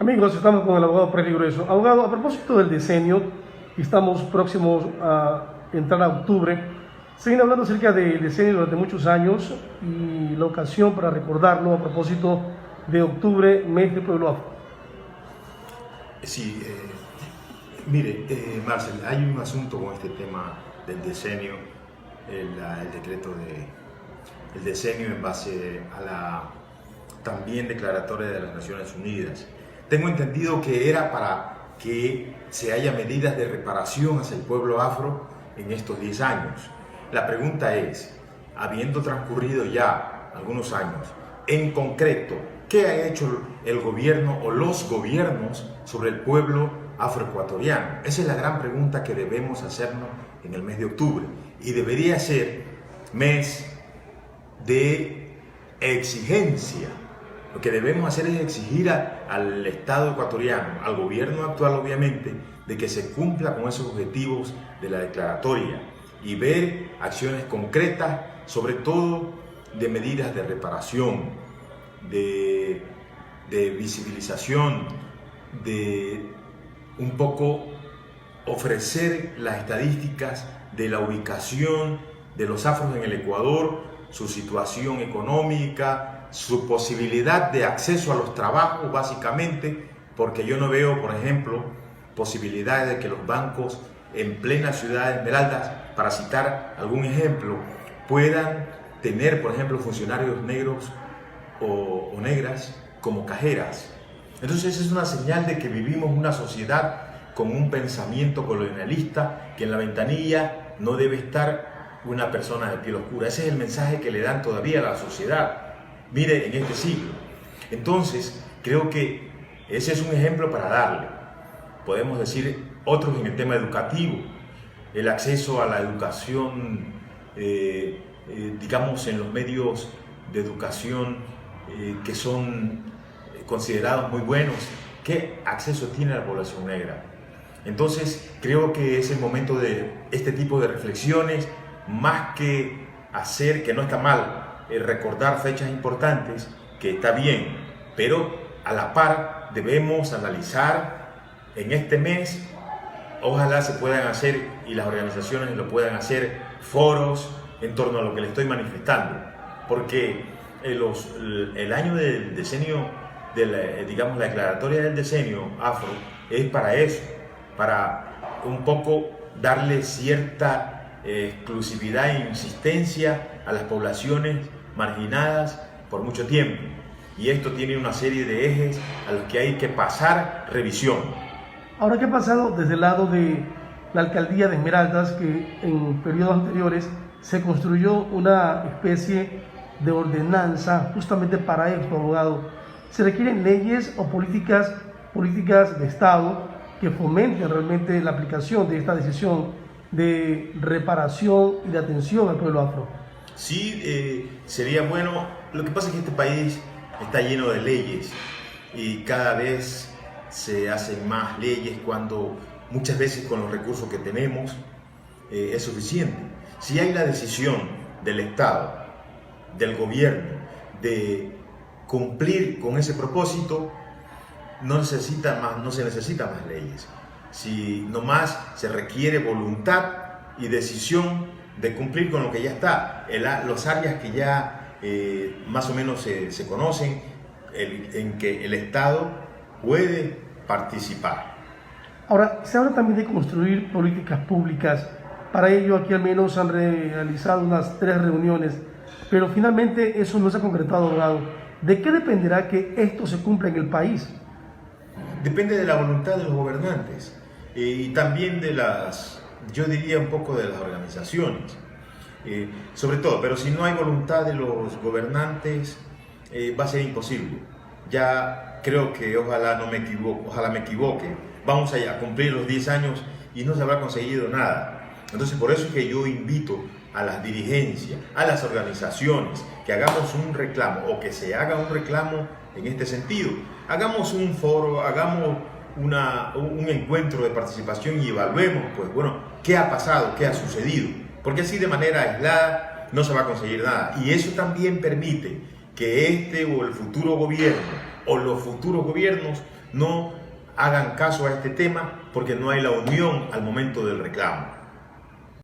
Amigos, estamos con el abogado Freddy Grueso. Abogado, a propósito del decenio, estamos próximos a entrar a octubre. Se viene hablando acerca del decenio durante muchos años y la ocasión para recordarlo a propósito de octubre, mes del pueblo afro. Sí, mire, Marcel, hay un asunto con este tema del decenio, el decreto del decenio en base a la también declaratoria de las Naciones Unidas. Tengo entendido que era para que se haya medidas de reparación hacia el pueblo afro en estos 10 años. La pregunta es, habiendo transcurrido ya algunos años, en concreto, ¿qué ha hecho el gobierno o los gobiernos sobre el pueblo afroecuatoriano? Esa es la gran pregunta que debemos hacernos en el mes de octubre. Y debería ser mes de exigencia. Lo que debemos hacer es exigir al Estado ecuatoriano, al gobierno actual obviamente, de que se cumpla con esos objetivos de la declaratoria y ver acciones concretas, sobre todo de medidas de reparación, de visibilización, de un poco ofrecer las estadísticas de la ubicación de los afros en el Ecuador, su situación económica, su posibilidad de acceso a los trabajos básicamente, porque yo no veo, por ejemplo, posibilidades de que los bancos en plena ciudad de Esmeraldas, para citar algún ejemplo, puedan tener, por ejemplo, funcionarios negros o negras como cajeras. Entonces es una señal de que vivimos una sociedad con un pensamiento colonialista, que en la ventanilla no debe estar una persona de piel oscura. Ese es el mensaje que le dan todavía a la sociedad. Mire, en este siglo. Entonces, creo que ese es un ejemplo para darle. Podemos decir otros en el tema educativo, el acceso a la educación, digamos, en los medios de educación que son considerados muy buenos. ¿Qué acceso tiene la población negra? Entonces, creo que es el momento de este tipo de reflexiones, más que hacer, que no está mal, recordar fechas importantes, que está bien, pero a la par debemos analizar en este mes, ojalá se puedan hacer y las organizaciones lo puedan hacer, foros en torno a lo que le estoy manifestando, porque el año del decenio, digamos la declaratoria del decenio afro, es para eso, para un poco darle cierta exclusividad e insistencia a las poblaciones marginadas por mucho tiempo. Y esto tiene una serie de ejes a los que hay que pasar revisión. Ahora, ¿qué ha pasado desde el lado de la alcaldía de Esmeraldas, que en periodos anteriores se construyó una especie de ordenanza justamente para esto, abogado? ¿Se requieren leyes o políticas de Estado que fomenten realmente la aplicación de esta decisión de reparación y de atención al pueblo afro? Sí, sería bueno. Lo que pasa es que este país está lleno de leyes y cada vez se hacen más leyes cuando muchas veces con los recursos que tenemos es suficiente. Si hay la decisión del Estado, del gobierno, de cumplir con ese propósito, no se necesita más leyes. Si nomás se requiere voluntad y decisión de cumplir con lo que ya está, los áreas que ya más o menos se conocen, en que el Estado puede participar. Ahora, se habla también de construir políticas públicas. Para ello, aquí al menos han realizado unas 3 reuniones, pero finalmente eso no se ha concretado, abogado. ¿De qué dependerá que esto se cumpla en el país? Depende de la voluntad de los gobernantes y también yo diría un poco de las organizaciones, sobre todo, pero si no hay voluntad de los gobernantes va a ser imposible. Ya creo que ojalá me equivoque, vamos a cumplir los 10 años y no se habrá conseguido nada. Entonces por eso es que yo invito a las dirigencias, a las organizaciones, que hagamos un reclamo o que se haga un reclamo en este sentido. Hagamos un foro, hagamos un encuentro de participación y evaluemos, pues bueno, qué ha pasado, qué ha sucedido. Porque así de manera aislada no se va a conseguir nada. Y eso también permite que este o el futuro gobierno o los futuros gobiernos no hagan caso a este tema porque no hay la unión al momento del reclamo.